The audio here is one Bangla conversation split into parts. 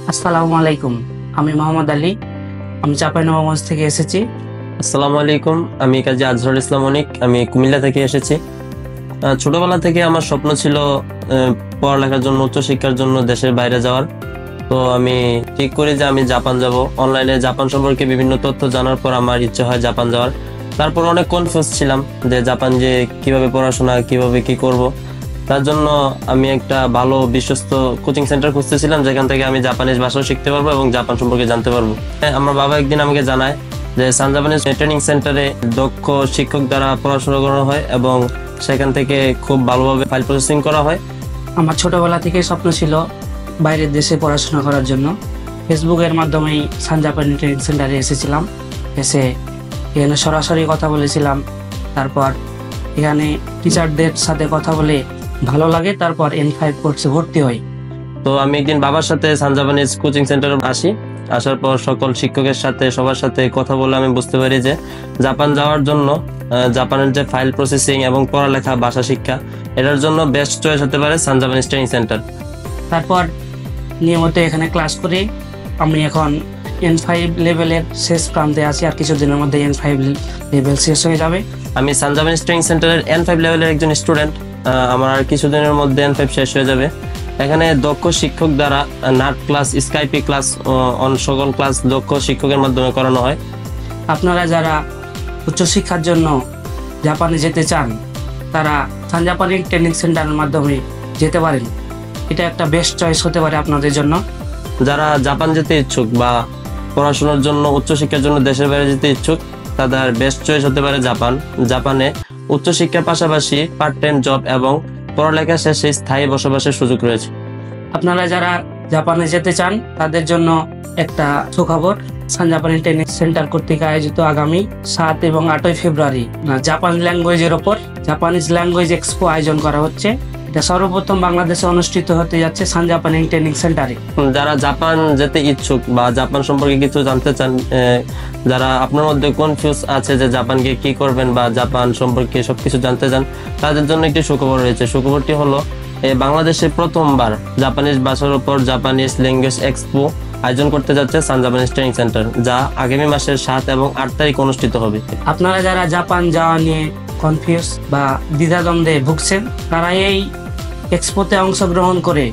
আসসালামু আলাইকুম। আমি মোহাম্মদ আলী। আমি চাঁপাইনবাবগঞ্জ থেকে এসেছি। আসসালামু আলাইকুম, আমি কাজী আজহারুল ইসলাম অনিক। আমি কুমিল্লা থেকে এসেছি। ছোটবেলা থেকে আমার স্বপ্ন ছিল পড়ালেখার জন্য, উচ্চশিক্ষার জন্য দেশের বাইরে যাওয়ার। তো আমি ঠিক করি যে আমি জাপান যাব। অনলাইনে জাপান সম্পর্কে বিভিন্ন তথ্য জানার পর আমার ইচ্ছে হয় জাপান যাওয়ার। তারপর অনেক কনফিউজ ছিলাম যে জাপান যে কিভাবে পড়াশোনা, কিভাবে কি করব। তার জন্য আমি একটা ভালো বিশ্বস্ত কোচিং সেন্টার খুঁজতেছিলাম, যেখান থেকে আমি জাপানিজ ভাষাও শিখতে পারবো এবং জাপান সম্পর্কে জানতে পারবো। আমার বাবা একদিন আমাকে জানায় যে সান জাপানিজ ট্রেনিং সেন্টারে দক্ষ শিক্ষক দ্বারা পড়াশোনা করানো হয় এবং সেখান থেকে খুব ভালোভাবে ফাইল প্রসেসিং করা হয়। আমার ছোটবেলা থেকে স্বপ্ন ছিল বাইরের দেশে পড়াশোনা করার জন্য। ফেসবুকের মাধ্যমেই সান জাপানি ট্রেনিং সেন্টারে এসেছিলাম। এসে এখানে সরাসরি কথা বলেছিলাম। তারপর এখানে টিচারদের সাথে কথা বলে ভালো লাগে। তারপর N5 কোর্সে ভর্তি হই। তো আমি একদিন বাবার সাথে সান জাপানিজ কোচিং সেন্টারে আসি। আসার পর সকল শিক্ষকের সাথে, সবার সাথে কথা বলে আমি বুঝতে পারি যে জাপান যাওয়ার জন্য জাপানের যে ফাইল প্রসেসিং এবং পড়ালেখা, ভাষা শিক্ষা, এটার জন্য বেস্ট চয়েস হতে পারে সান জাপানিজ ট্রেনিং সেন্টার। তারপর নিয়মিত এখানে ক্লাস করি। আমি এখন N5 লেভেলের শেষ প্রান্তে আছি। আর কিছুদিনের মধ্যে N5 লেভেল শেষ হয়ে যাবে। আমি সান জাপানিজ ট্রেনিং সেন্টারের N5 লেভেলের একজন স্টুডেন্ট। আমার আর কিছুদিনের মধ্যে N5 শেষ হয়ে যাবে। এখানে দক্ষ শিক্ষক দ্বারা নাট ক্লাস, স্কাইপি ক্লাস, সকল ক্লাস দক্ষ শিক্ষকের মাধ্যমে করানো হয়। আপনারা যারা উচ্চশিক্ষার জন্য জাপানে যেতে চান, তারা সান জাপানি ট্রেনিং সেন্টারের মাধ্যমে যেতে পারেন। এটা একটা বেস্ট চয়েস হতে পারে আপনাদের জন্য। যারা জাপান যেতে ইচ্ছুক বা পড়াশোনার জন্য, উচ্চশিক্ষার জন্য দেশের বাইরে যেতে ইচ্ছুক, তাদের বেস্ট চয়েস হতে পারে জাপান। জাপানে উচ্চশিক্ষার পাশাপাশি পার্ট টাইম জব এবং পড়ালেখা শেষে স্থায়ী বসবাসের সুযোগ রয়েছে। আপনারা যারা জাপানে যেতে চান, তাদের জন্য একটা সুখবর। সান জাপানি ট্রেনিং সেন্টার কর্তৃক আয়োজিত আগামী 7 এবং 8 ফেব্রুয়ারি জাপান ল্যাঙ্গুয়েজের ওপর জাপানিজ ল্যাঙ্গুয়েজ এক্সপো আয়োজন করা হচ্ছে। এটা সর্বপ্রথম বাংলাদেশে অনুষ্ঠিত হতে যাচ্ছে সান জাপানি ট্রেনিং সেন্টারে। যারা জাপান যেতে ইচ্ছুক বা জাপান সম্পর্কে কিছু জানতে চান, যারা আপনার মধ্যে কনফিউজ আছে যে জাপান গিয়ে কি করবেন বা জাপান সম্পর্কে সবকিছু জানতে চান, তাদের জন্য একটি সুখবর রয়েছে। সুখবরটি হলো বাংলাদেশে প্রথমবার জাপানিজ ভাষার উপর জাপানিজ ল্যাঙ্গুয়েজ এক্সপো আয়োজন করতে যাচ্ছে সান জাপানিজ ট্রেনিং সেন্টার, যা আগামী মাসের 7 এবং 8 তারিখ অনুষ্ঠিত হবে। আপনারা যারা জাপান যাওয়া নিয়ে কনফিউজ বা দ্বিধাদ্বন্দ্বে ভুগছেন, তারা এই এক্সপোতে অংশগ্রহণ করে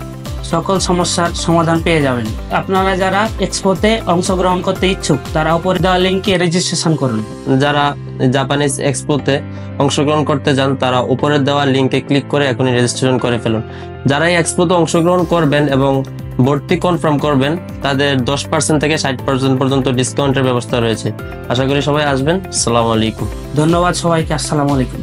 সকল সমস্যার সমাধান পেয়ে যাবেন। আপনারা যারা এক্সপোতে অংশগ্রহণ করতে ইচ্ছুক, তারা উপরে দেওয়া লিঙ্কে রেজিস্ট্রেশন করুন। যারা জাপানিজ এক্সপোতে অংশগ্রহণ করতে চান, তারা উপরের দেওয়া লিঙ্কে ক্লিক করে এখনই রেজিস্ট্রেশন করে ফেলুন। যারা এই এক্সপোতে অংশগ্রহণ করবেন এবং ভর্তি কনফার্ম করবেন, তাদের 10% থেকে 60% পর্যন্ত ডিসকাউন্টের ব্যবস্থা রয়েছে। আশা করি সবাই আসবেন। আসসালামু আলাইকুম। ধন্যবাদ সবাইকে। আসসালামু আলাইকুম।